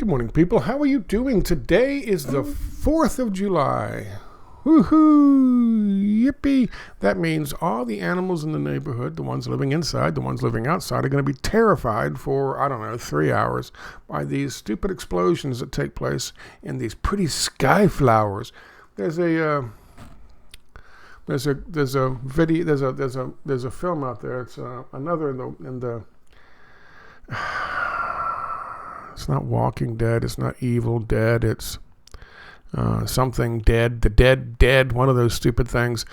morning, people. How are you doing? Today is the 4th of July. Woohoo! Yippee! That means all the animals in the neighborhood, the ones living inside, the ones living outside, are going to be terrified for, 3 hours by these stupid explosions that take place in these pretty sky flowers. There's a video. There's a film out there. It's another in the. It's not Walking Dead. It's not Evil Dead. It's something dead. The dead. One of those stupid things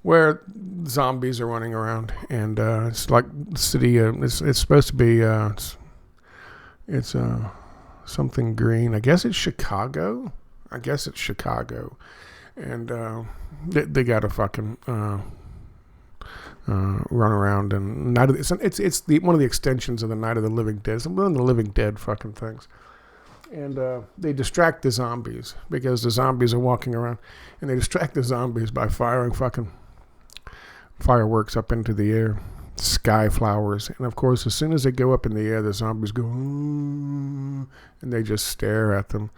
where zombies are running around, and it's like the city. It's supposed to be. It's something green. I guess it's Chicago. And they got to fucking run around, and it's one of the extensions of the Night of the Living Dead. It's one of the Living Dead fucking things. And they distract the zombies because the zombies are walking around, and they distract the zombies by firing fucking fireworks up into the air, sky flowers. And of course, as soon as they go up in the air, the zombies go, and they just stare at them.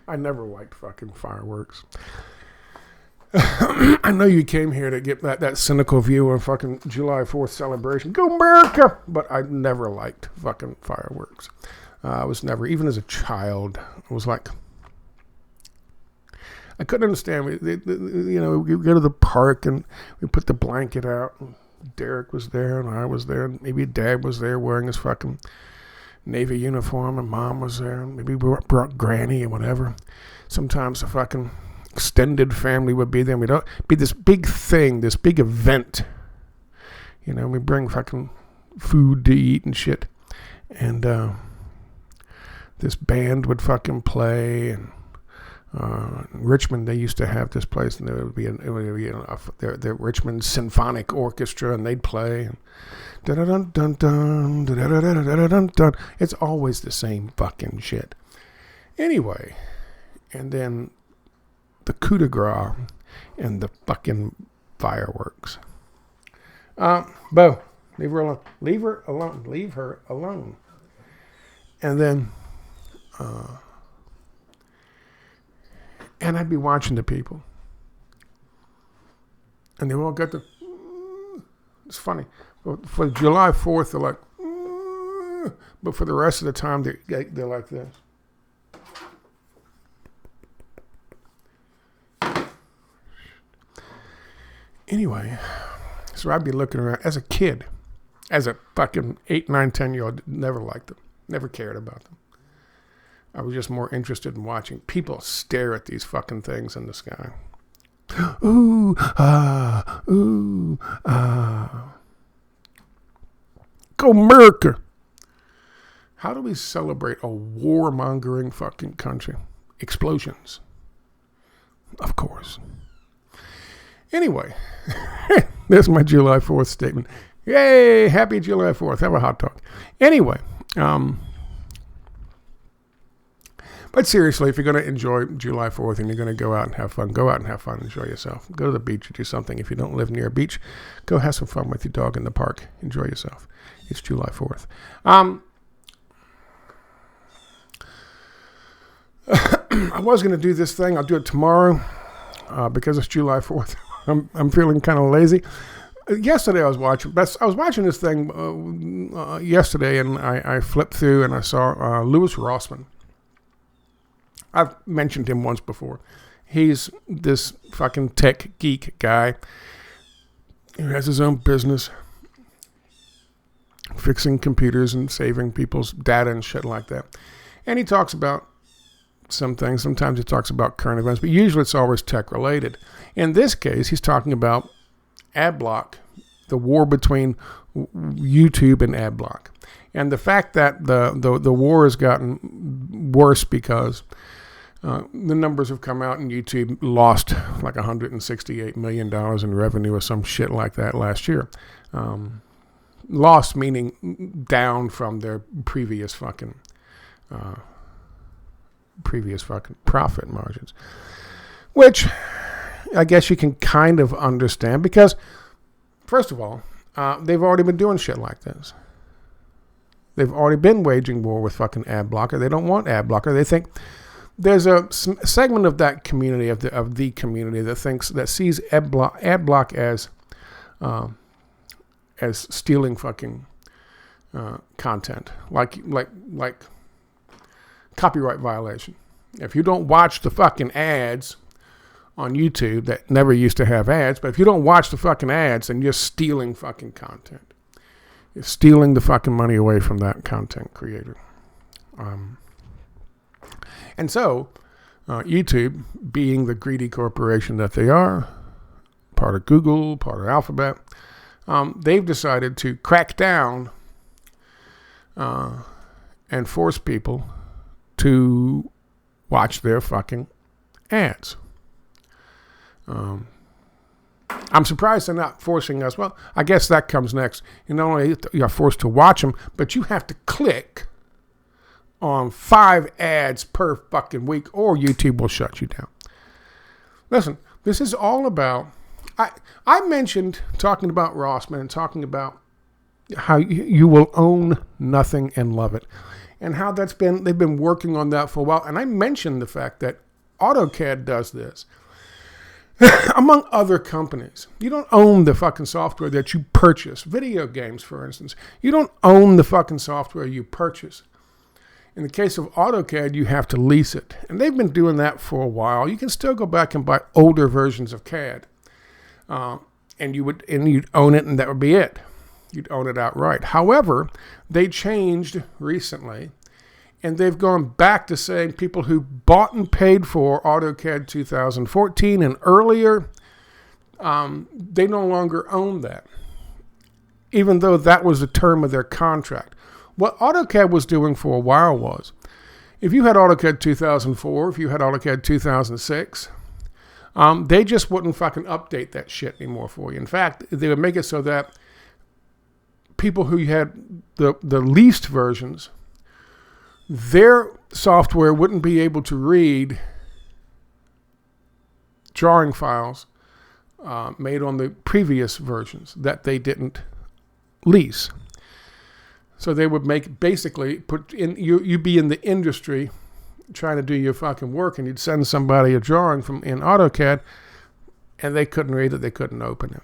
I never liked fucking fireworks. I know you came here to get that cynical view of fucking July 4th celebration. Go America! But I never liked fucking fireworks. I was never, even as a child, I was like, I couldn't understand. We go to the park and we put the blanket out. And Derek was there and I was there. And maybe Dad was there wearing his fucking Navy uniform, and Mom was there. Maybe we brought Granny or whatever. Sometimes the fucking extended family would be there. We'd be this big thing, this big event. We bring fucking food to eat and shit. And this band would fucking play. And in Richmond, they used to have this place, and there would be the Richmond Symphonic Orchestra, and they'd play. And dun-dun-dun-dun, it's always the same fucking shit. Anyway, and then the coup de grace and the fucking fireworks. Bo, leave her alone. Leave her alone. Leave her alone. And then, and I'd be watching the people. And they all got the, it's funny. For July 4th, they're like, but for the rest of the time, they're like this. Anyway, so I'd be looking around as a kid, as a fucking 8, 9, 10-year-old, never liked them, never cared about them. I was just more interested in watching people stare at these fucking things in the sky. Ooh, ooh, Go America! How do we celebrate a warmongering fucking country? Explosions. Of course. Anyway, there's my July 4th statement. Yay! Happy July 4th. Have a hot dog. Anyway, but seriously, if you're going to enjoy July 4th and you're going to go out and have fun, go out and have fun. Enjoy yourself. Go to the beach or do something. If you don't live near a beach, go have some fun with your dog in the park. Enjoy yourself. It's July 4th. I was going to do this thing. I'll do it tomorrow because it's July 4th. I'm feeling kind of lazy. Yesterday I was watching this thing yesterday, and I flipped through and I saw Louis Rossmann. I've mentioned him once before. He's this fucking tech geek guy who has his own business fixing computers and saving people's data and shit like that. And he talks about some things. Sometimes he talks about current events, but usually it's always tech related. In this case, he's talking about Adblock, the war between YouTube and Adblock, and the fact that the war has gotten worse because the numbers have come out and YouTube lost like $168 million in revenue or some shit like that last year. Lost meaning down from their previous fucking profit margins, which I guess you can kind of understand because, first of all, they've already been doing shit like this. They've already been waging war with fucking Adblocker. They don't want Adblocker. They think there's a segment of that community, of the community, that sees Adblock as stealing fucking content, like copyright violation. If you don't watch the fucking ads on YouTube that never used to have ads, but if you don't watch the fucking ads, then you're stealing fucking content. You're stealing the fucking money away from that content creator. And so, YouTube, being the greedy corporation that they are, part of Google, part of Alphabet, they've decided to crack down and force people to watch their fucking ads. I'm surprised they're not forcing us. Well, I guess that comes next. You not only you're forced to watch them, but you have to click on 5 ads per fucking week, or YouTube will shut you down. Listen, this is all about. I mentioned talking about Rossman and talking about how you will own nothing and love it, and how they've been working on that for a while. And I mentioned the fact that AutoCAD does this. Among other companies, you don't own the fucking software that you purchase. Video games, for instance, you don't own the fucking software you purchase. In the case of AutoCAD, you have to lease it, and they've been doing that for a while. You can still go back and buy older versions of CAD, and you'd own it, and that would be it. You'd own it outright. However, they changed recently. And they've gone back to saying people who bought and paid for AutoCAD 2014 and earlier, they no longer own that, even though that was the term of their contract. What AutoCAD was doing for a while was, if you had AutoCAD 2004, if you had AutoCAD 2006, they just wouldn't fucking update that shit anymore for you. In fact, they would make it so that people who had the leased versions, their software wouldn't be able to read drawing files made on the previous versions that they didn't lease. So they would put in, you'd be in the industry trying to do your fucking work, and you'd send somebody a drawing in AutoCAD, and they couldn't read it, they couldn't open it.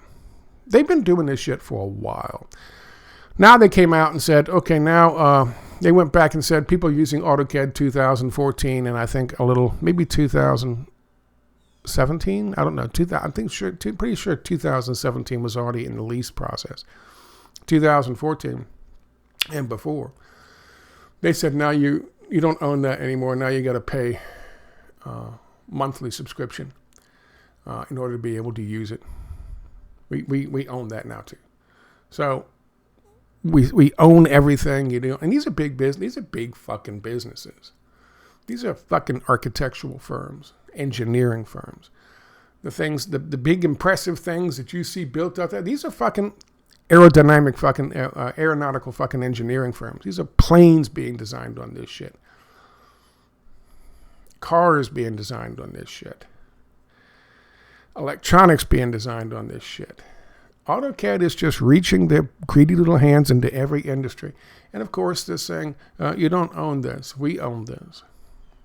They've been doing this shit for a while. Now they came out and said, okay, now they went back and said people using AutoCAD 2014 and I think maybe 2017. I don't know. Pretty sure 2017 was already in the lease process. 2014 and before. They said now you don't own that anymore. Now you got to pay monthly subscription in order to be able to use it. We own that now too. So we own everything you do. And these are big business. These are big fucking businesses. These are fucking architectural firms, engineering firms. The big impressive things that you see built out there, these are fucking aerodynamic fucking aeronautical fucking engineering firms. These are planes being designed on this shit. Cars being designed on this shit. Electronics being designed on this shit. AutoCAD is just reaching their greedy little hands into every industry. And of course, they're saying, you don't own this. We own this.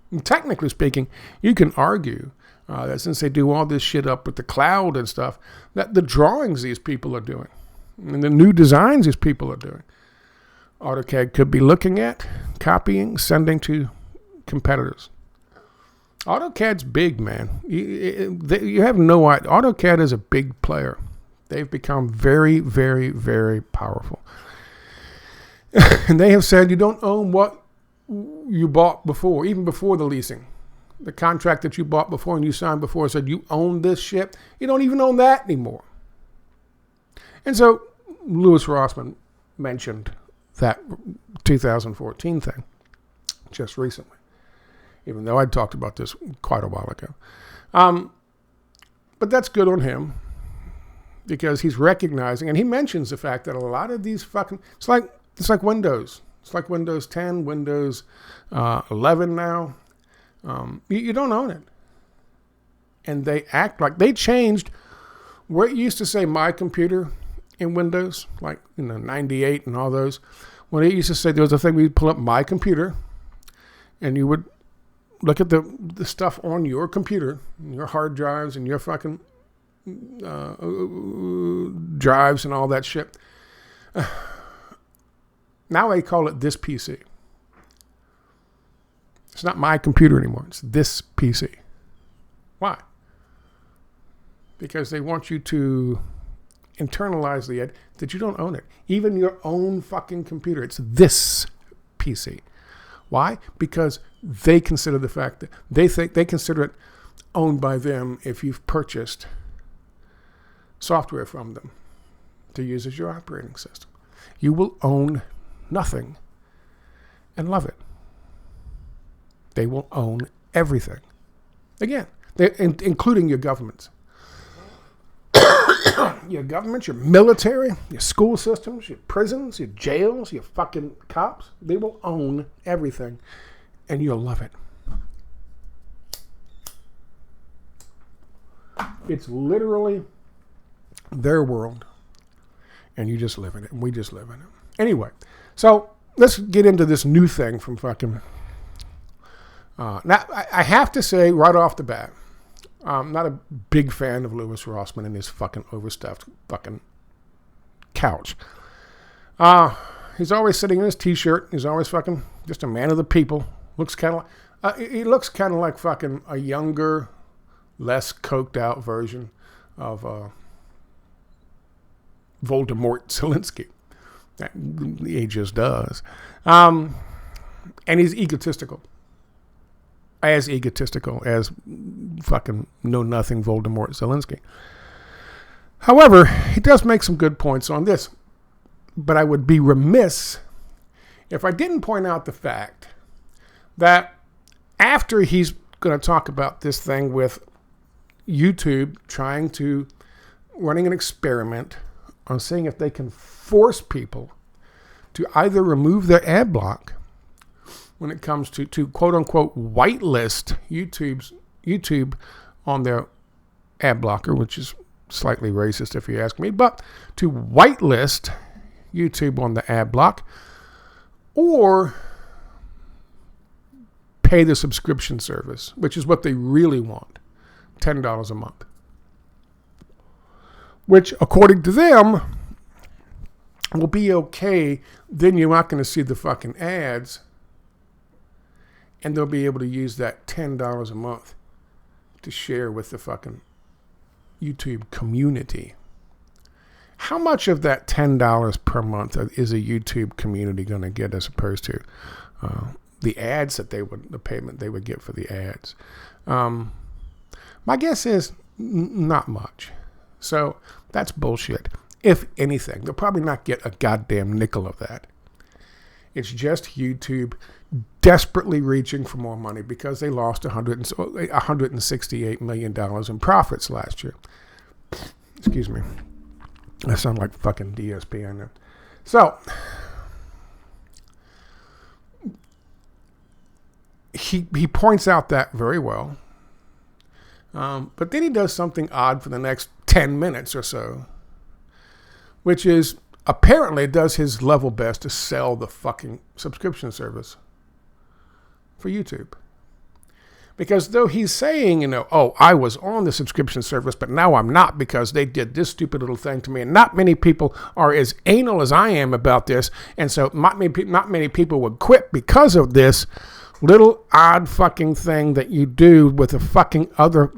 And technically speaking, you can argue that since they do all this shit up with the cloud and stuff, that the drawings these people are doing and the new designs these people are doing, AutoCAD could be looking at, copying, sending to competitors. AutoCAD's big, man. You have no idea. AutoCAD is a big player. They've become very, very, very powerful. And they have said you don't own what you bought before, even before the leasing. The contract that you bought before and you signed before said you own this shit. You don't even own that anymore. And so Louis Rossman mentioned that 2014 thing just recently, even though I'd talked about this quite a while ago. But that's good on him, because he's recognizing, and he mentions the fact that a lot of these fucking, it's like Windows. It's like Windows 10, Windows 11 now. You don't own it. And they act like, they changed where it used to say my computer in Windows, like 98 and all those. When it used to say there was a thing, we'd pull up My Computer, and you would look at the stuff on your computer, your hard drives and your fucking drives and all that shit. Now they call it this PC. It's not My Computer anymore. It's this PC. Why? Because they want you to internalize the idea that you don't own it. Even your own fucking computer. It's this PC. Why? Because they consider the fact that they consider it owned by them if you've purchased software from them to use as your operating system. You will own nothing and love it. They will own everything. Again, including your governments. Your government, your military, your school systems, your prisons, your jails, your fucking cops. They will own everything, and you'll love it. It's literally their world, and you just live in it, and we just live in it. Anyway, so let's get into this new thing from fucking... now, I have to say right off the bat, I'm not a big fan of Louis Rossmann and his fucking overstuffed fucking couch. He's always sitting in his t-shirt. He's always fucking just a man of the people. Looks kind of like, he looks kind of like fucking a younger, less coked out version of Voldemort Zelensky. He just does. And he's egotistical. As egotistical as fucking know-nothing Voldemort Zelensky. However, he does make some good points on this. But I would be remiss if I didn't point out the fact that after he's going to talk about this thing with YouTube running an experiment on seeing if they can force people to either remove their ad block when it comes to quote-unquote whitelist YouTube on their ad blocker, which is slightly racist if you ask me, but to whitelist YouTube on the ad block or pay the subscription service, which is what they really want, $10 a month. Which, according to them, will be okay. Then you're not going to see the fucking ads. And they'll be able to use that $10 a month to share with the fucking YouTube community. How much of that $10 per month is a YouTube community going to get as opposed to the ads that the payment they would get for the ads? My guess is not much. So that's bullshit. If anything, they'll probably not get a goddamn nickel of that. It's just YouTube desperately reaching for more money because they lost $168 million in profits last year. Excuse me. I sound like fucking DSP, I know. So, he points out that very well. But then he does something odd for the next 10 minutes or so, which is apparently does his level best to sell the fucking subscription service for YouTube. Because though he's saying, oh, I was on the subscription service, but now I'm not because they did this stupid little thing to me. And not many people are as anal as I am about this. And so not many people would quit because of this little odd fucking thing that you do with a fucking other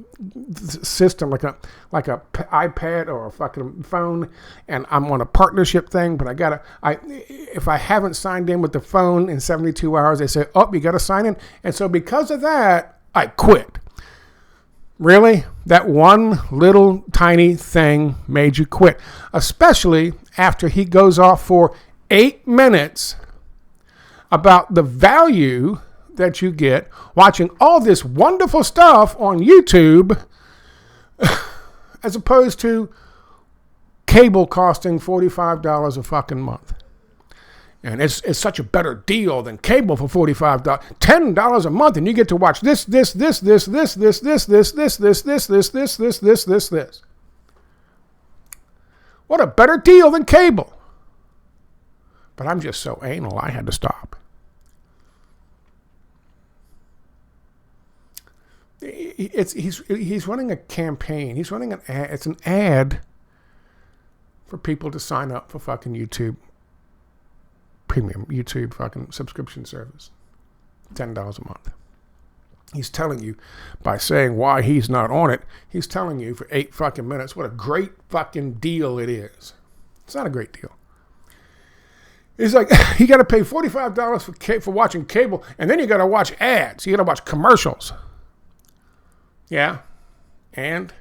system, like a iPad or a fucking phone, and I'm on a partnership thing, but if I haven't signed in with the phone in 72 hours, they say, oh, you got to sign in. And so because of that, I quit. Really? That one little tiny thing made you quit, especially after he goes off for 8 minutes about the value that you get watching all this wonderful stuff on YouTube as opposed to cable costing $45 a fucking month. And it's such a better deal than cable for $45, $10 a month, and you get to watch this. What a better deal than cable. But I'm just so anal, I had to stop. He's running a campaign. He's running an ad. It's an ad for people to sign up for fucking YouTube Premium, YouTube fucking subscription service. $10 a month. He's telling you, by saying why he's not on it, he's telling you for 8 fucking minutes what a great fucking deal it is. It's not a great deal. It's like, you got to pay $45 for watching cable, and then you got to watch ads. You got to watch commercials. Yeah? And?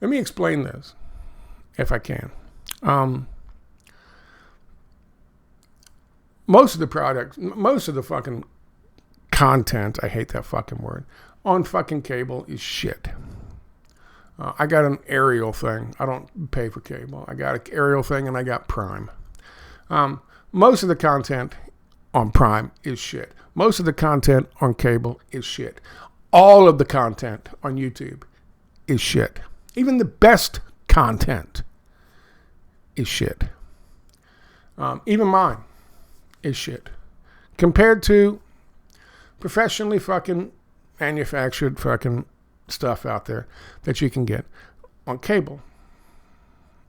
Let me explain this, if I can. Most of the fucking content, I hate that fucking word, on fucking cable is shit. I got an aerial thing. I don't pay for cable. I got an aerial thing and I got Prime. Most of the content on Prime is shit. Most of the content on cable is shit. All of the content on YouTube is shit. Even the best content is shit. Even mine is shit. Compared to professionally fucking manufactured fucking stuff out there that you can get on cable.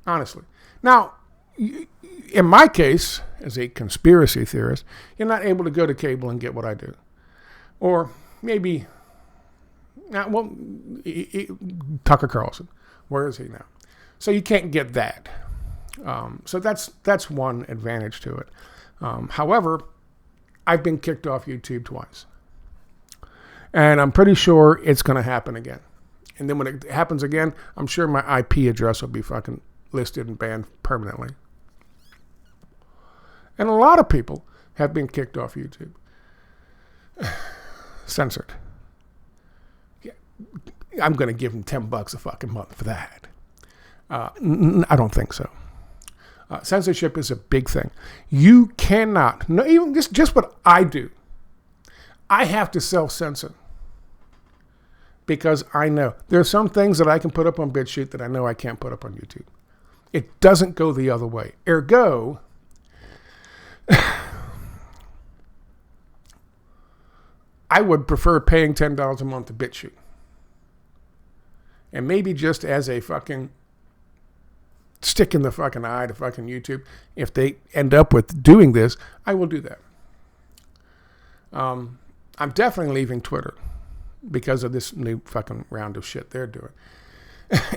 Honestly. Now, in my case, as a conspiracy theorist, you're not able to go to cable and get what I do. Or maybe, Tucker Carlson. Where is he now? So you can't get that. So that's one advantage to it. However, I've been kicked off YouTube twice. And I'm pretty sure it's going to happen again. And then when it happens again, I'm sure my IP address will be fucking listed and banned permanently. And a lot of people have been kicked off YouTube. Censored. Yeah, I'm going to give them $10 a fucking month for that. I don't think so. Censorship is a big thing. You cannot, no, even just what I do, I have to self-censor. Because I know there are some things that I can put up on BitChute that I know I can't put up on YouTube. It doesn't go the other way. Ergo, I would prefer paying $10 a month to BitChute. And maybe just as a fucking stick in the fucking eye to fucking YouTube, if they end up with doing this, I will do that. I'm definitely leaving Twitter because of this new fucking round of shit they're doing.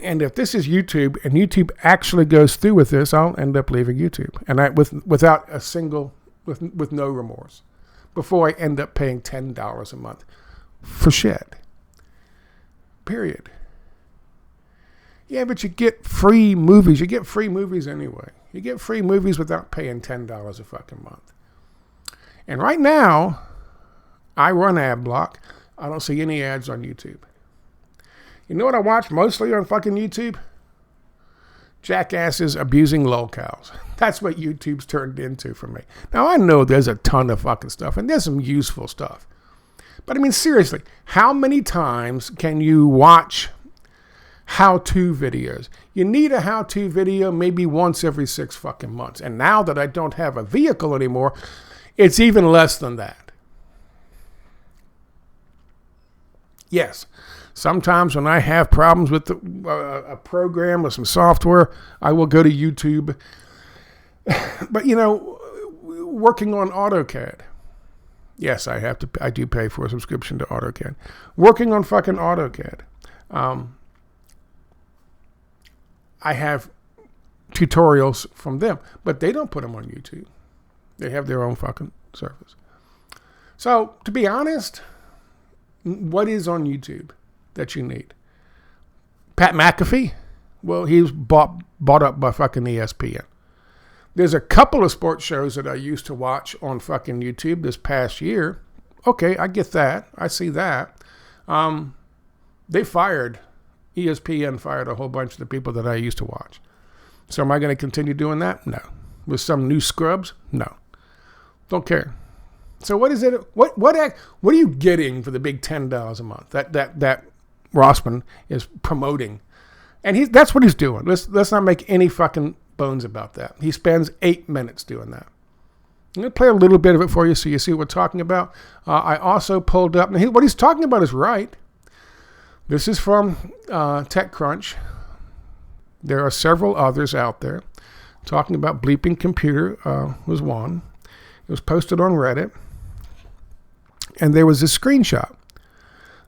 And if this is YouTube and YouTube actually goes through with this, I'll end up leaving YouTube. And without a single, with no remorse, before I end up paying $10 a month for shit. Period. Yeah, but you get free movies. You get free movies anyway. You get free movies without paying $10 a fucking month. And right now, I run Adblock. I don't see any ads on YouTube. You know what I watch mostly on fucking YouTube? Jackasses abusing lolcows. That's what YouTube's turned into for me. Now, I know there's a ton of fucking stuff, and there's some useful stuff. But I mean, seriously, how many times can you watch how-to videos? You need a how-to video maybe once every 6 fucking months. And now that I don't have a vehicle anymore, it's even less than that. Yes, sometimes when I have problems with a program or some software, I will go to YouTube. But, you know, working on AutoCAD. Yes, I do pay for a subscription to AutoCAD. Working on fucking AutoCAD. I have tutorials from them, but they don't put them on YouTube. They have their own fucking service. So, to be honest, what is on YouTube that you need? Pat McAfee? Well, he was bought up by fucking ESPN. There's a couple of sports shows that I used to watch on fucking YouTube this past year. Okay, I get that. I see that. ESPN fired a whole bunch of the people that I used to watch. So am I going to continue doing that? No. With some new scrubs? No. Don't care. So what is it? What are you getting for the big $10 a month that Rossman is promoting And that's what he's doing. Let's not make any fucking bones about that. He spends 8 minutes doing that. I'm going to play a little bit of it for you so you see what we're talking about. I also pulled up, and what he's talking about is right. This is from TechCrunch. There are several others out there talking about bleeping computer was one. It was posted on Reddit. And there was a screenshot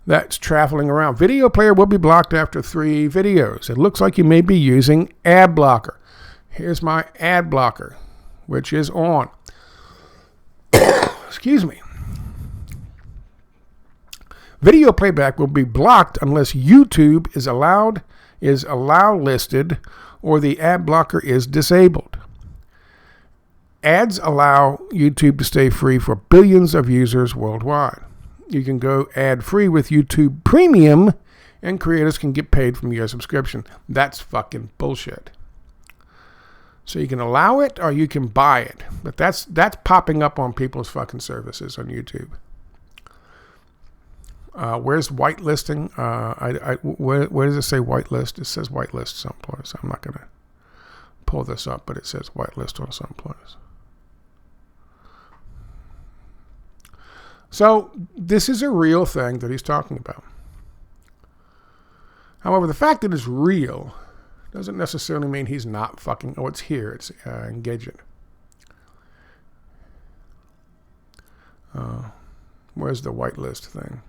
that's traveling around. Video player will be blocked after 3 videos. It looks like you may be using Adblocker. Here's my Adblocker, which is on. Excuse me. Video playback will be blocked unless YouTube is allow listed or the ad blocker is disabled. Ads allow YouTube to stay free for billions of users worldwide. You can go ad-free with YouTube Premium, and creators can get paid from your subscription. That's fucking bullshit. So you can allow it or you can buy it. But that's popping up on people's fucking services on YouTube. Where's whitelisting? Where does it say whitelist? It says whitelist someplace. I'm not going to pull this up, but it says whitelist on someplace. So this is a real thing that he's talking about. However, the fact that it's real doesn't necessarily mean he's not fucking... Oh, it's here. It's engaging. Where's the whitelist thing?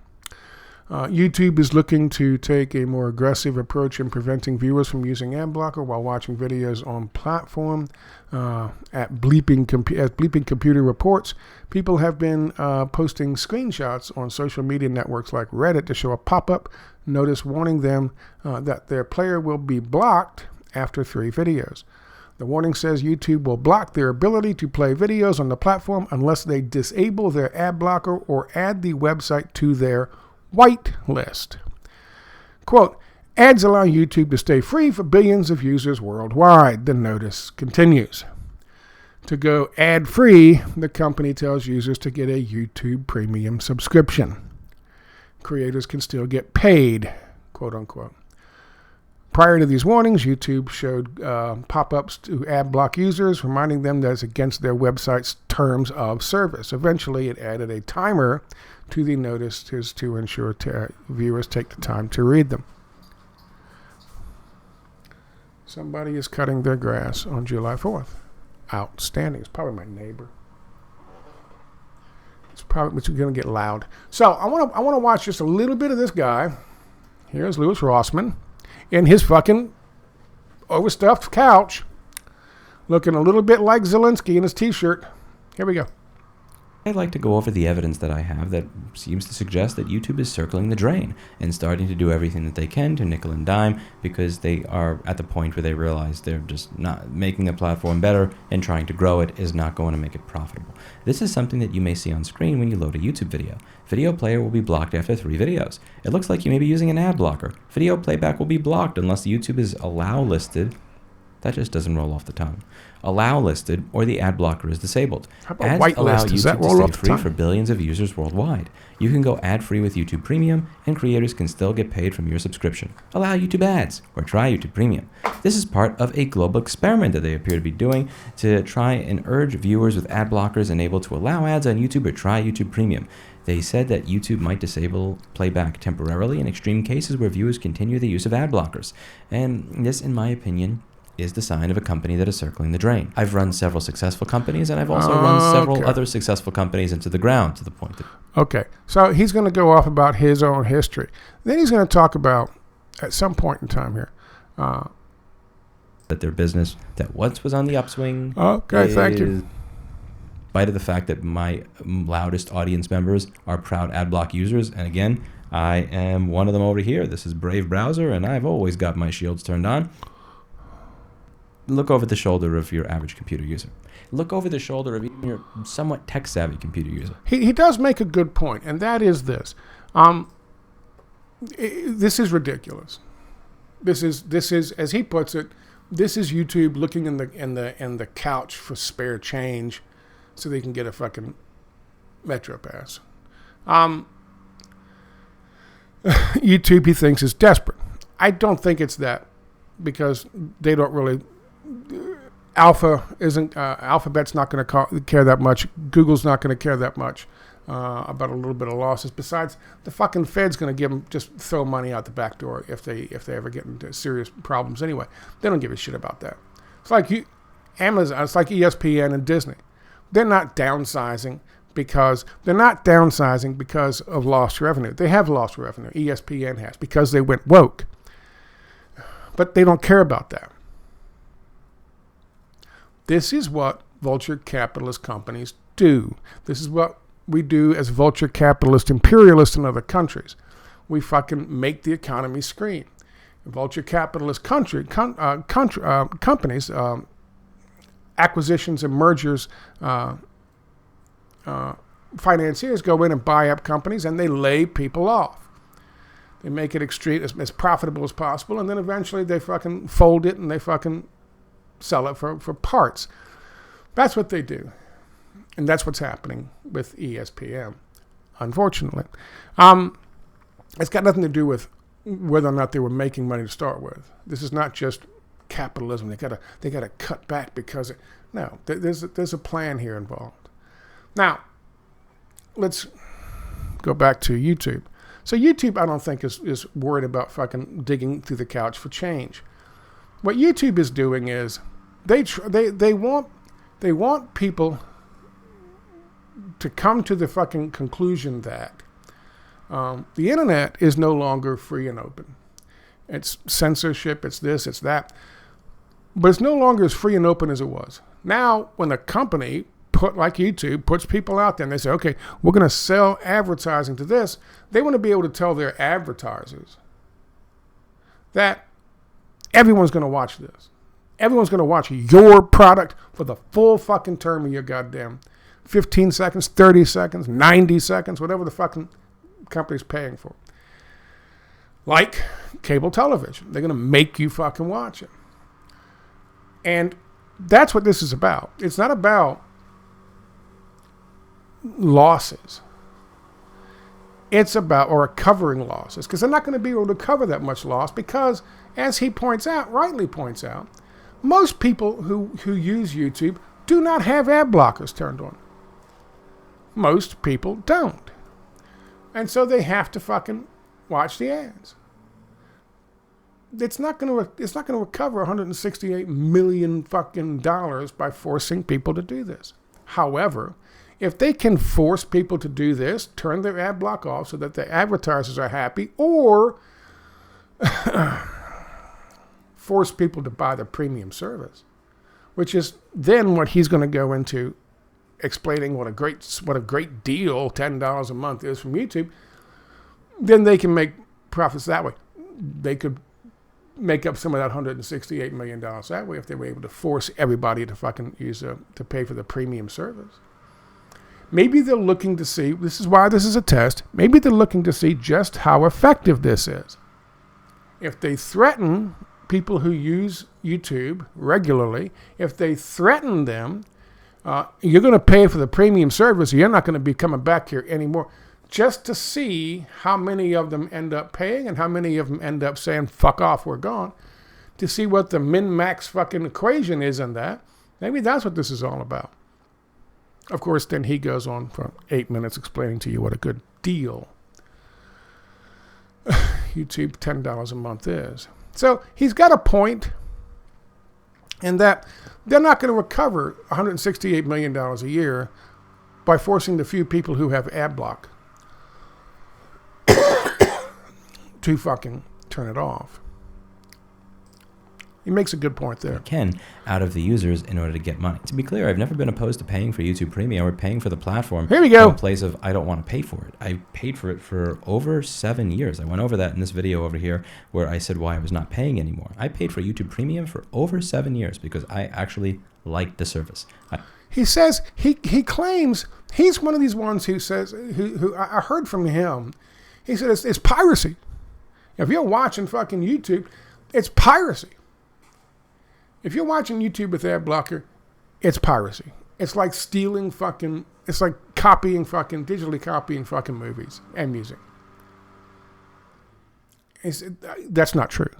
YouTube is looking to take a more aggressive approach in preventing viewers from using Adblocker while watching videos on platform. At Bleeping Computer reports, people have been posting screenshots on social media networks like Reddit to show a pop-up notice warning them that their player will be blocked after 3 videos. The warning says YouTube will block their ability to play videos on the platform unless they disable their ad blocker or add the website to their whitelist. Quote, ads allow YouTube to stay free for billions of users worldwide, the notice continues. To go ad-free, the company tells users to get a YouTube Premium subscription. Creators can still get paid, quote unquote. Prior to these warnings, YouTube showed pop-ups to ad block users, reminding them that it's against their website's terms of service. Eventually, it added a timer to the notices to ensure viewers take the time to read them. Somebody is cutting their grass on July 4th. Outstanding. It's probably my neighbor. It's going to get loud. So I want to watch just a little bit of this guy. Here's Louis Rossmann in his fucking overstuffed couch, looking a little bit like Zelensky in his t-shirt. Here we go. I'd like to go over the evidence that I have that seems to suggest that YouTube is circling the drain and starting to do everything that they can to nickel and dime because they are at the point where they realize they're just not making the platform better, and trying to grow it is not going to make it profitable. This is something that you may see on screen when you load a YouTube video. Video player will be blocked after 3 videos. It looks like you may be using an ad blocker. Video playback will be blocked unless YouTube is allow listed. That just doesn't roll off the tongue. Allow listed or the ad blocker is disabled. How about Ads whitelist? allow Does that YouTube to roll stay off the free tongue? for billions of users worldwide. You can go ad-free with YouTube Premium, and creators can still get paid from your subscription. Allow YouTube ads or try YouTube Premium. This is part of a global experiment that they appear to be doing to try and urge viewers with ad blockers unable to allow ads on YouTube or try YouTube Premium. They said that YouTube might disable playback temporarily in extreme cases where viewers continue the use of ad blockers. And this, in my opinion, is the sign of a company that is circling the drain. I've run several successful companies, and I've also run several other successful companies into the ground to the point that... Okay, so he's going to go off about his own history. Then he's going to talk about, at some point in time here, that their business that once was on the upswing... Okay, thank you. In spite of the fact that my loudest audience members are proud AdBlock users, and again, I am one of them over here. This is Brave Browser, and I've always got my shields turned on. Look over the shoulder of your average computer user. Look over the shoulder of even your somewhat tech-savvy computer user. He does make a good point, and that is this. This is ridiculous. This is, as he puts it, this is YouTube looking in the couch for spare change so they can get a fucking Metro Pass. YouTube, he thinks, is desperate. I don't think it's that because they don't really. Alphabet's not going to care that much. Google's not going to care that much about a little bit of losses. Besides, the fucking Fed's going to just throw money out the back door if they ever get into serious problems anyway. They don't give a shit about that. It's like Amazon. It's like ESPN and Disney. They're not downsizing because of lost revenue. They have lost revenue. ESPN has because they went woke. But they don't care about that. This is what vulture capitalist companies do. This is what we do as vulture capitalist imperialists in other countries. We fucking make the economy scream. Vulture capitalist companies, acquisitions and mergers, financiers go in and buy up companies and they lay people off. They make it as profitable as possible, and then eventually they fucking fold it and they fucking sell it for parts. That's what they do. And that's what's happening with ESPN, unfortunately. It's got nothing to do with whether or not they were making money to start with. This is not just capitalism. They gotta cut back because there's a plan here involved. Now, let's go back to YouTube. So YouTube, I don't think is worried about fucking digging through the couch for change. What YouTube is doing is they want people to come to the fucking conclusion that the internet is no longer free and open. It's censorship, it's this, it's that. But it's no longer as free and open as it was. Now, when a company like YouTube puts people out there and they say, okay, we're going to sell advertising to this, they want to be able to tell their advertisers that everyone's going to watch this. Everyone's going to watch your product for the full fucking term of your goddamn 15 seconds, 30 seconds, 90 seconds, whatever the fucking company's paying for. Like cable television. They're going to make you fucking watch it. And that's what this is about. It's not about losses. It's about recovering losses, because they're not going to be able to cover that much loss because, as he rightly points out, most people who use YouTube do not have ad blockers turned on. Most people don't. And so they have to fucking watch the ads. It's not going to recover $168 million fucking dollars by forcing people to do this. However, if they can force people to do this, turn their ad block off so that the advertisers are happy, or force people to buy the premium service, which is then what he's going to go into, explaining what a great deal $10 a month is from YouTube, then they can make profits that way. They could make up some of that $168 million that way if they were able to force everybody to fucking to pay for the premium service. Maybe they're looking to see, this is why this is a test, maybe they're looking to see just how effective this is. If they threaten people who use YouTube regularly, if they threaten them, you're going to pay for the premium service, you're not going to be coming back here anymore, just to see how many of them end up paying and how many of them end up saying, fuck off, we're gone, to see what the min-max fucking equation is in that. Maybe that's what this is all about. Of course, then he goes on for 8 minutes explaining to you what a good deal YouTube $10 a month is. So he's got a point in that they're not going to recover $168 million a year by forcing the few people who have ad block to fucking turn it off. He makes a good point there. Can out of the users in order to get money. To be clear, I've never been opposed to paying for YouTube Premium or paying for the platform. Here we go. In a place of I don't want to pay for it. I paid for it for over 7 years. I went over that in this video over here where I said why I was not paying anymore. I paid for YouTube Premium for over 7 years because I actually liked the service. He says, he claims, he's one of these ones who says, who I heard from him, he said it's piracy. If you're watching fucking YouTube, it's piracy. If you're watching YouTube with Adblocker, it's piracy. It's like stealing fucking, it's like digitally copying fucking movies and music. That's not true.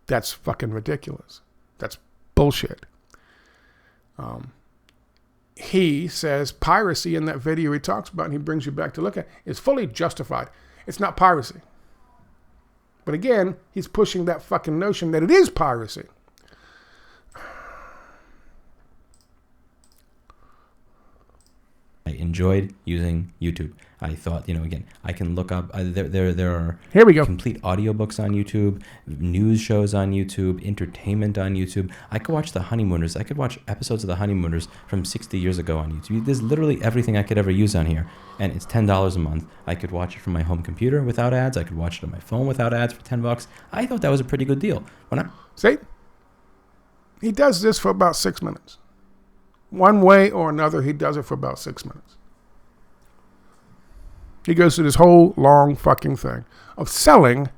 That's fucking ridiculous. That's bullshit. He says piracy in that video he talks about and he brings you back to look at is fully justified. It's not piracy. But again, he's pushing that fucking notion that it is piracy. I enjoyed using YouTube. I thought, again, I can look up, there are Here we go. complete audiobooks on YouTube, news shows on YouTube, entertainment on YouTube. I could watch The Honeymooners. I could watch episodes of The Honeymooners from 60 years ago on YouTube. There's literally everything I could ever use on here, and it's $10 a month. I could watch it from my home computer without ads. I could watch it on my phone without ads for $10. I thought that was a pretty good deal. See? He does this for about 6 minutes. One way or another, he does it for about 6 minutes. He goes through this whole long fucking thing of selling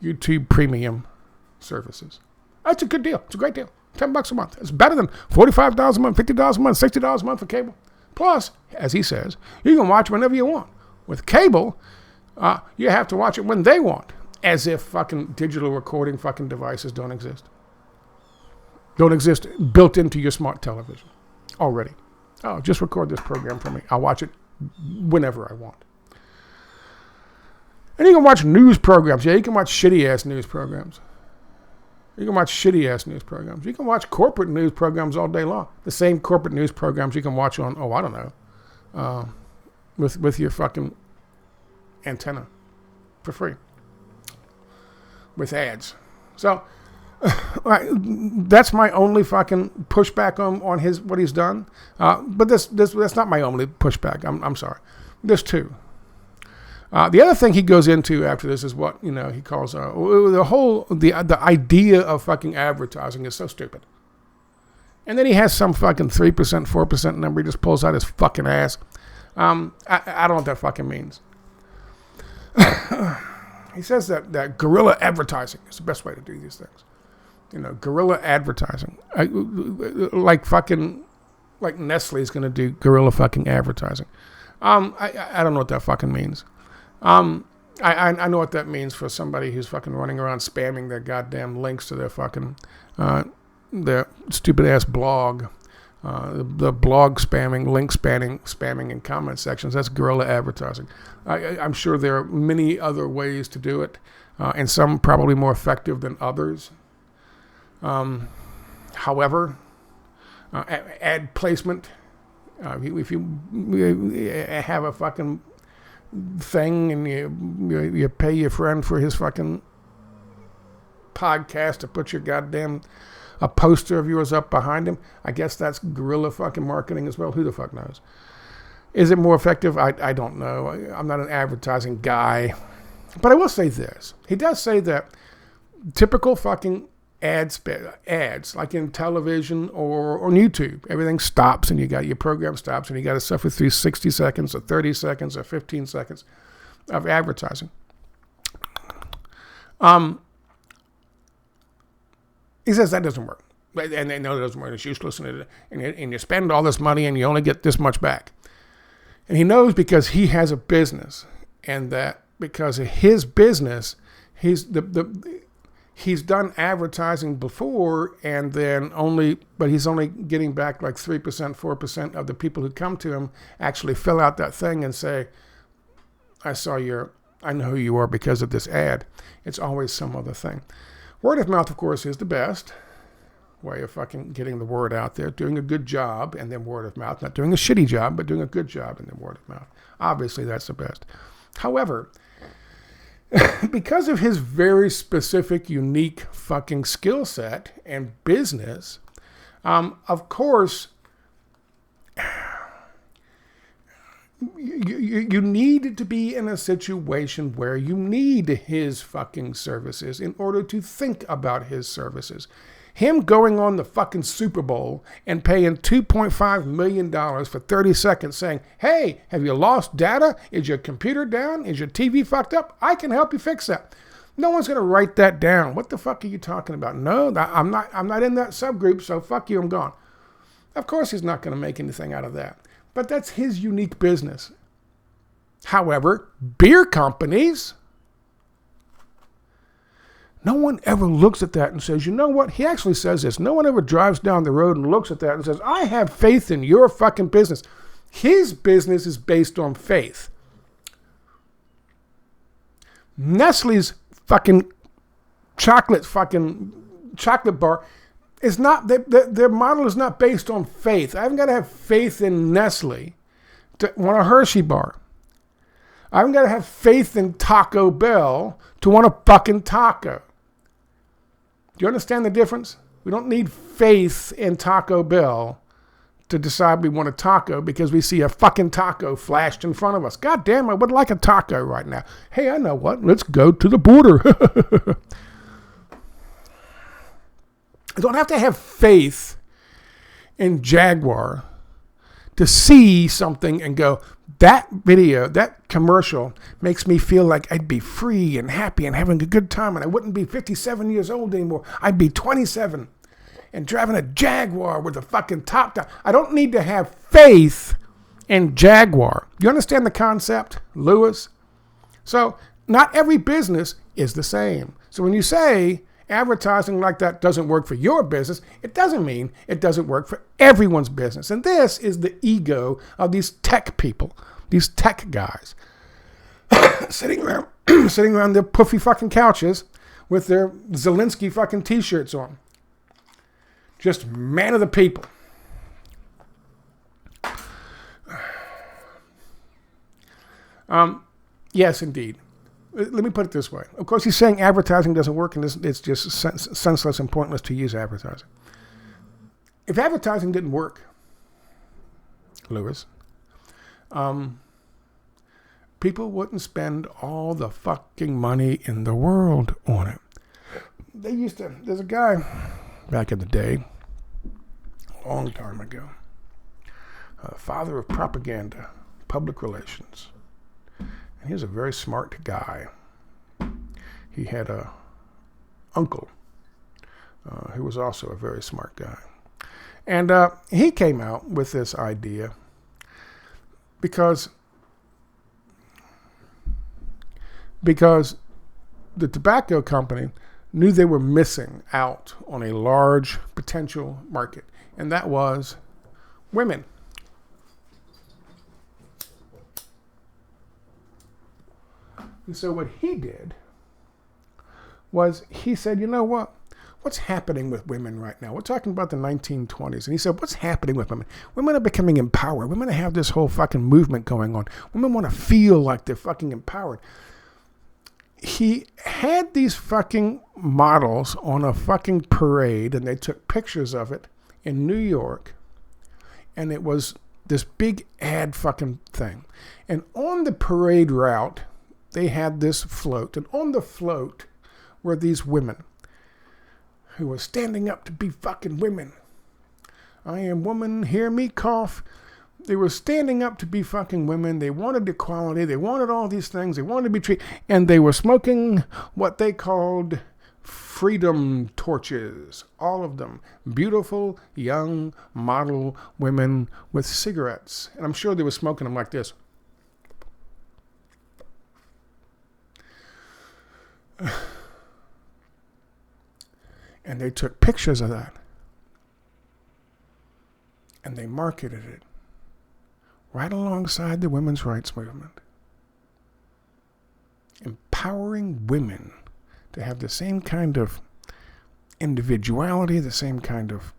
YouTube premium services. That's a good deal. It's a great deal. $10 a month. It's better than $45 a month, $50 a month, $60 a month for cable. Plus, as he says, you can watch whenever you want. With cable, you have to watch it when they want. As if fucking digital recording fucking devices don't exist. Don't exist built into your smart television already. Oh, just record this program for me. I'll watch it whenever I want. And you can watch news programs. Yeah, you can watch shitty-ass news programs. You can watch shitty-ass news programs. You can watch corporate news programs all day long. The same corporate news programs you can watch on, I don't know, with your fucking antenna for free. With ads. So, that's my only fucking pushback on what he's done. But that's not my only pushback. I'm sorry. There's two. The other thing he goes into after this is what he calls the idea of fucking advertising is so stupid. And then he has some fucking 3%, 4% number he just pulls out his fucking ass. I don't know what that fucking means. He says that guerrilla advertising is the best way to do these things. Guerrilla advertising. Like Nestle is going to do guerrilla fucking advertising. I don't know what that fucking means. I know what that means for somebody who's fucking running around spamming their goddamn links to their fucking, their stupid ass blog. The blog spamming, link spamming in comment sections. That's guerrilla advertising. I'm sure there are many other ways to do it, and some probably more effective than others. However, ad placement, if you have a fucking thing and you pay your friend for his fucking podcast to put your goddamn a poster of yours up behind him, I guess that's guerrilla fucking marketing as well. Who the fuck knows? Is it more effective? I don't know. I'm not an advertising guy. But I will say this. He does say that typical fucking ads like in television or on YouTube, everything stops and you got your program stops and you got to suffer through 60 seconds or 30 seconds or 15 seconds of advertising. He says that doesn't work. And they know it doesn't work. It's useless. And you spend all this money and you only get this much back. And he knows because he has a business. And that because of his business, he's done advertising before and then but he's only getting back like 3%, 4% of the people who come to him actually fill out that thing and say, I know who you are because of this ad. It's always some other thing. Word of mouth, of course, is the best way of fucking getting the word out there, doing a good job and then word of mouth, not doing a shitty job, but doing a good job and then word of mouth. Obviously, that's the best. However, because of his very specific, unique fucking skill set and business, of course, you need to be in a situation where you need his fucking services in order to think about his services. Him going on the fucking Super Bowl and paying $2.5 million for 30 seconds saying, hey, have you lost data? Is your computer down? Is your TV fucked up? I can help you fix that. No one's going to write that down. What the fuck are you talking about? No, I'm not in that subgroup, so fuck you, I'm gone. Of course he's not going to make anything out of that. But that's his unique business. However, beer companies No one ever looks at that and says, you know what? He actually says this. No one ever drives down the road and looks at that and says, I have faith in your fucking business. His business is based on faith. Nestle's fucking chocolate bar is not, their model is not based on faith. I haven't got to have faith in Nestle to want a Hershey bar. I haven't got to have faith in Taco Bell to want a fucking taco. Do you understand the difference? We don't need faith in Taco Bell to decide we want a taco because we see a fucking taco flashed in front of us. God damn, I would like a taco right now. Hey, I know what. Let's go to the border. I don't have to have faith in Jaguar to see something and go, that video, that commercial makes me feel like I'd be free and happy and having a good time and I wouldn't be 57 years old anymore. I'd be 27 and driving a Jaguar with a fucking top down. I don't need to have faith in Jaguar. You understand the concept, Lewis? So not every business is the same. So when you say advertising like that doesn't work for your business, it doesn't mean it doesn't work for everyone's business. And this is the ego of these tech people, these tech guys, sitting around their puffy fucking couches with their Zelensky fucking t-shirts on. Just man of the people. Yes, indeed. Let me put it this way. Of course, he's saying advertising doesn't work, and it's just senseless and pointless to use advertising. If advertising didn't work, Lewis, people wouldn't spend all the fucking money in the world on it. There's a guy back in the day, a long time ago, father of propaganda, public relations. And he was a very smart guy. He had a uncle who was also a very smart guy. And he came out with this idea because the tobacco company knew they were missing out on a large potential market, and that was women. And so what he did was he said, you know what? What's happening with women right now? We're talking about the 1920s. And he said, what's happening with women? Women are becoming empowered. Women have this whole fucking movement going on. Women want to feel like they're fucking empowered. He had these fucking models on a fucking parade, and they took pictures of it in New York. And it was this big ad fucking thing. And on the parade route, they had this float, and on the float were these women who were standing up to be fucking women. I am woman, hear me cough. They were standing up to be fucking women. They wanted equality. They wanted all these things. They wanted to be treated, and they were smoking what they called freedom torches. All of them. Beautiful, young, model women with cigarettes. And I'm sure they were smoking them like this. And they took pictures of that. And they marketed it right alongside the women's rights movement. Empowering women to have the same kind of individuality, the same kind of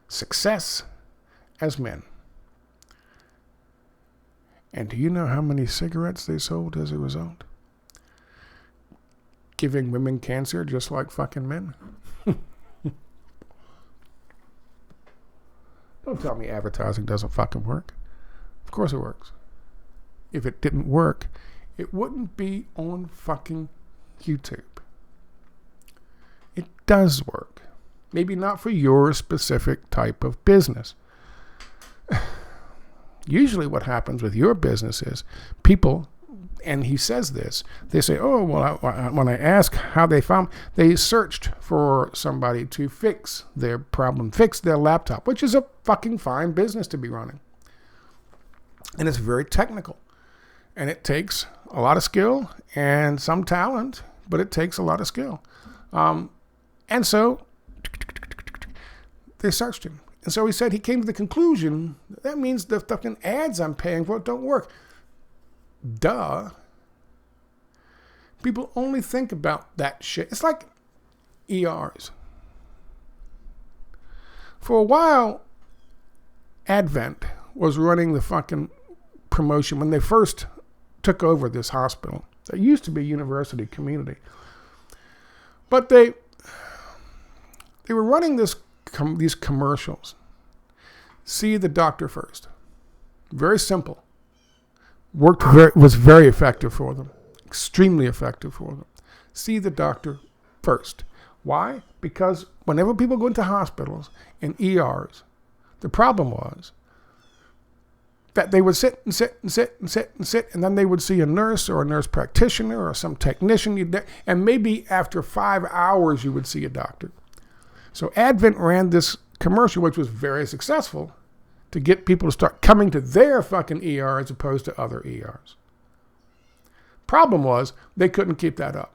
success as men. And do you know how many cigarettes they sold as a result? Giving women cancer just like fucking men. Don't tell me advertising doesn't fucking work. Of course it works. If it didn't work, it wouldn't be on fucking YouTube. It does work. Maybe not for your specific type of business. Usually what happens with your business is people, and he says this, they say, oh, well, when I ask how they found, they searched for somebody to fix their problem, fix their laptop, which is a fucking fine business to be running. And it's very technical. And it takes a lot of skill and some talent, but it takes a lot of skill. And so they searched him. And so he said he came to the conclusion that means the fucking ads I'm paying for don't work. Duh. People only think about that shit. It's like ERs. For a while, Advent was running the fucking promotion when they first took over this hospital. It used to be University Community. But they were running these commercials. See the doctor first. Very simple. Was very effective for them. Extremely effective for them. See the doctor first. Why? Because whenever people go into hospitals and ERs, the problem was that they would sit and sit and sit and sit and sit, and then they would see a nurse or a nurse practitioner or some technician, and maybe after 5 hours you would see a doctor. So Advent ran this commercial, which was very successful, to get people to start coming to their fucking ER as opposed to other ERs. Problem was, they couldn't keep that up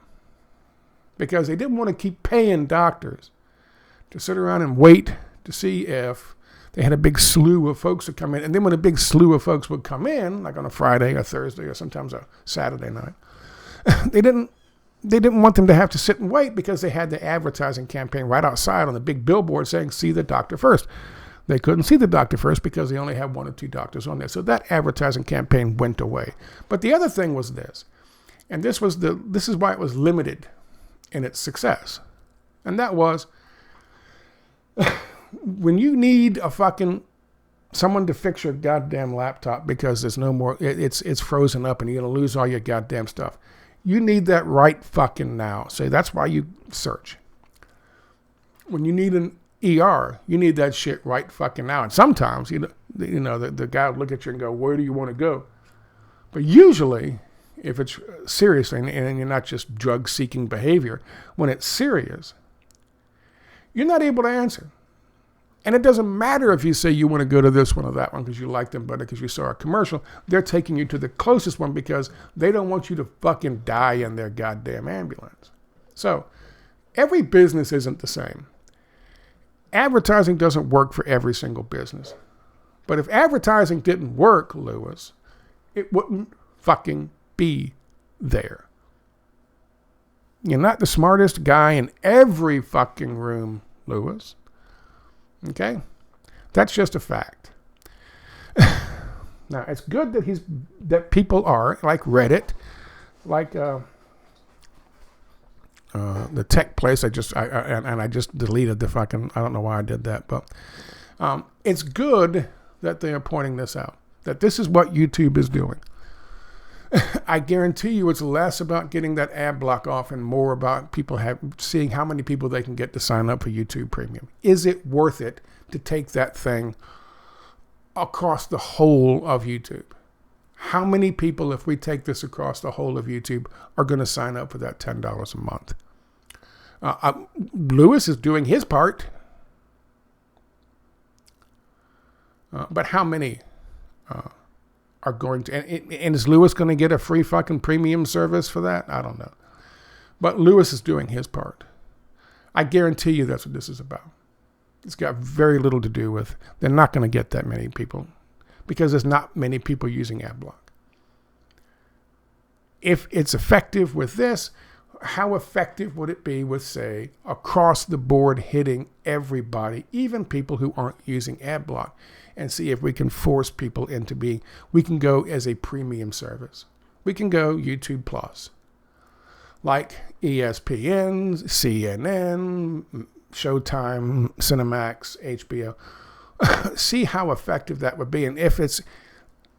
because they didn't want to keep paying doctors to sit around and wait to see if they had a big slew of folks that come in. And then when a big slew of folks would come in, like on a Friday or Thursday or sometimes a Saturday night, they didn't want them to have to sit and wait because they had the advertising campaign right outside on the big billboard saying, see the doctor first. They couldn't see the doctor first because they only had 1 or 2 doctors on there. So that advertising campaign went away. But the other thing was this, and this is why it was limited in its success. And that was, when you need someone to fix your goddamn laptop because there's no more, it's frozen up and you're going to lose all your goddamn stuff. You need that right fucking now. So that's why you search. When you need an ER, you need that shit right fucking now. And sometimes, the guy will look at you and go, where do you want to go? But usually, if it's serious and you're not just drug-seeking behavior, when it's serious, you're not able to answer. And it doesn't matter if you say you want to go to this one or that one because you like them better because you saw a commercial. They're taking you to the closest one because they don't want you to fucking die in their goddamn ambulance. So, every business isn't the same. Advertising doesn't work for every single business. But if advertising didn't work, Lewis, it wouldn't fucking be there. You're not the smartest guy in every fucking room, Lewis. Okay? That's just a fact. Now, it's good that people are, like Reddit, like the tech place. I just deleted the fucking, I don't know why I did that, but it's good that they are pointing this out, that this is what YouTube is doing. I guarantee you it's less about getting that ad block off and more about people seeing how many people they can get to sign up for YouTube Premium. Is it worth it to take that thing across the whole of YouTube? How many people, if we take this across the whole of YouTube, are going to sign up for that $10 a month? Lewis is doing his part. But how many are going to? And is Lewis going to get a free fucking premium service for that? I don't know. But Lewis is doing his part. I guarantee you that's what this is about. It's got very little to do with, they're not going to get that many people because there's not many people using Adblock. If it's effective with this, how effective would it be with, say, across the board hitting everybody, even people who aren't using Adblock, and see if we can force people into we can go as a premium service. We can go YouTube Plus, like ESPN, CNN, Showtime, Cinemax, HBO. See how effective that would be. And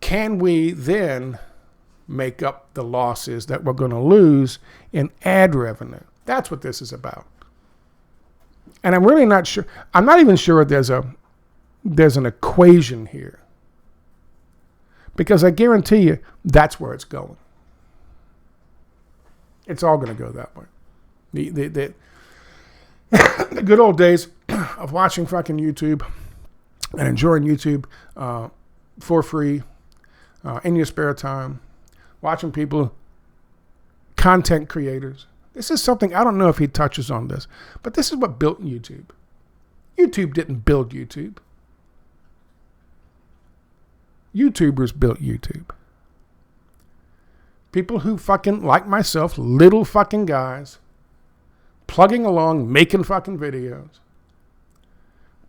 can we then make up the losses that we're going to lose in ad revenue? That's what this is about. And I'm really not sure. I'm not even sure there's an equation here. Because I guarantee you that's where it's going. It's all going to go that way. The good old days of watching fucking YouTube and enjoying YouTube for free in your spare time. watching people, content creators. This is something, I don't know if he touches on this, but this is what built YouTube. YouTube didn't build YouTube. YouTubers built YouTube. People who fucking, like myself, little fucking guys, plugging along, making fucking videos,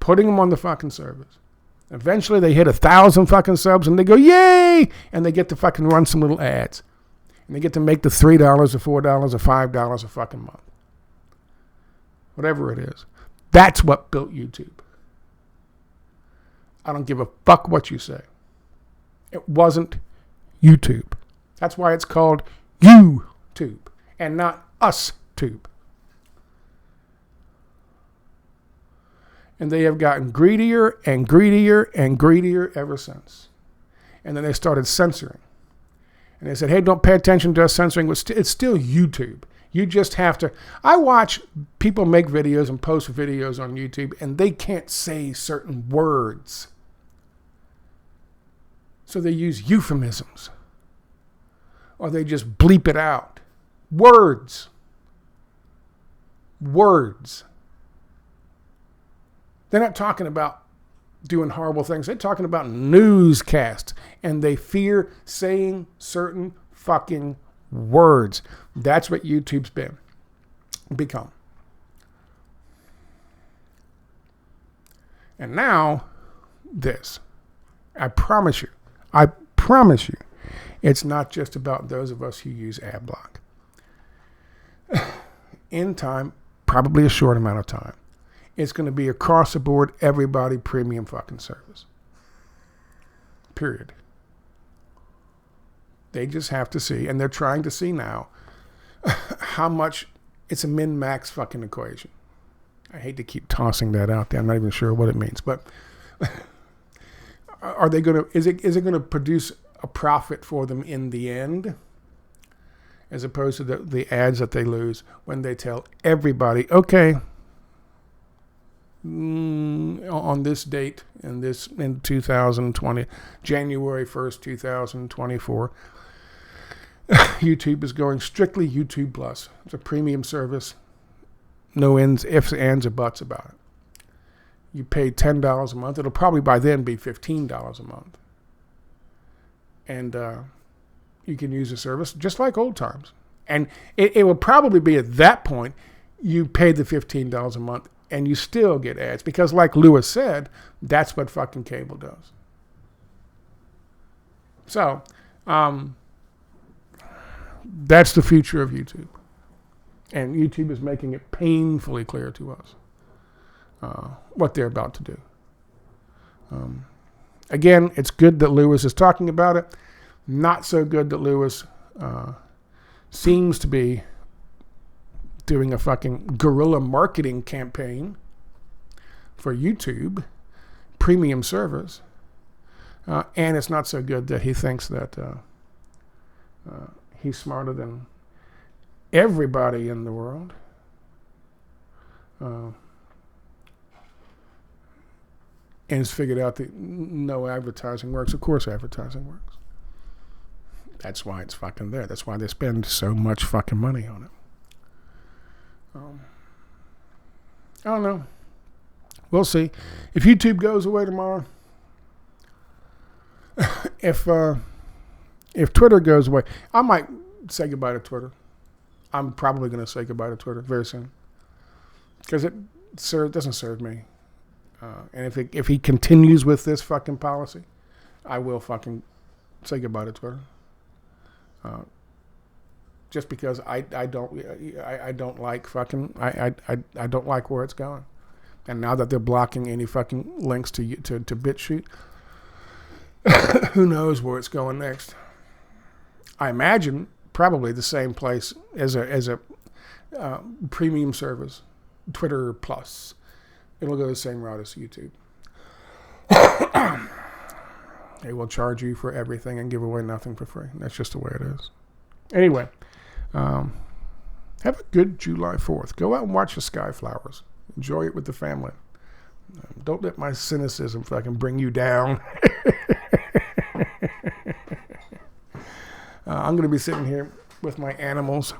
putting them on the fucking servers. Eventually they hit 1,000 fucking subs and they go, yay! And they get to fucking run some little ads. And they get to make the $3 or $4 or $5 a fucking month. Whatever it is. That's what built YouTube. I don't give a fuck what you say. It wasn't YouTube. That's why it's called YouTube and not UsTube. And they have gotten greedier and greedier and greedier ever since. And then they started censoring. And they said, hey, don't pay attention to us censoring. It's still YouTube. You just have to. I watch people make videos and post videos on YouTube, and they can't say certain words. So they use euphemisms. Or they just bleep it out. Words. Words. They're not talking about doing horrible things. They're talking about newscasts. And they fear saying certain fucking words. That's what YouTube's become. And now, this. I promise you, it's not just about those of us who use Adblock. In time, probably a short amount of time, it's going to be across the board, everybody premium fucking service. Period. They just have to see, and they're trying to see now, how much it's a min-max fucking equation. I hate to keep tossing that out there. I'm not even sure what it means, but are they going to, is it going to produce a profit for them in the end, as opposed to the ads that they lose when they tell everybody, okay, on this date, in 2020, January 1st, 2024, YouTube is going strictly YouTube Plus. It's a premium service. No ends, ifs, ands, or buts about it. You pay $10 a month. It'll probably by then be $15 a month. And you can use the service just like old times. And it will probably be at that point, you pay the $15 a month and you still get ads. Because like Lewis said, that's what fucking cable does. So, that's the future of YouTube. And YouTube is making it painfully clear to us what they're about to do. Again, it's good that Lewis is talking about it. Not so good that Lewis seems to be doing a fucking guerrilla marketing campaign for YouTube premium service. And it's not so good that he thinks that he's smarter than everybody in the world. And has figured out that no advertising works. Of course advertising works. That's why it's fucking there. That's why they spend so much fucking money on it. I don't know. We'll see. If YouTube goes away tomorrow, if Twitter goes away, I might say goodbye to Twitter. I'm probably going to say goodbye to Twitter very soon. Because it doesn't serve me. And if he continues with this fucking policy, I will fucking say goodbye to Twitter. Just because I don't like fucking I don't like where it's going. And now that they're blocking any fucking links to BitChute, who knows where it's going next? I imagine probably the same place as a premium service, Twitter Plus. It'll go the same route as YouTube. They will charge you for everything and give away nothing for free. That's just the way it is. Anyway, have a good July 4th. Go out and watch the sky flowers. Enjoy it with the family. Don't let my cynicism fucking bring you down. I'm going to be sitting here with my animals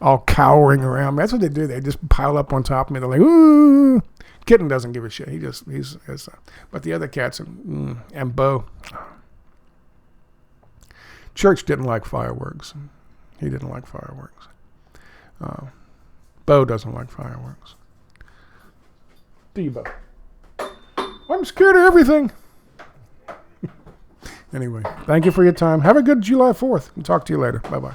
all cowering around. That's what they do. They just pile up on top of me. They're like, ooh. Kitten doesn't give a shit. But the other cats, and Bo. Church didn't like fireworks. He didn't like fireworks. Bo doesn't like fireworks. Do you, Bo? I'm scared of everything. Anyway, thank you for your time. Have a good July 4th. I'll talk to you later. Bye-bye.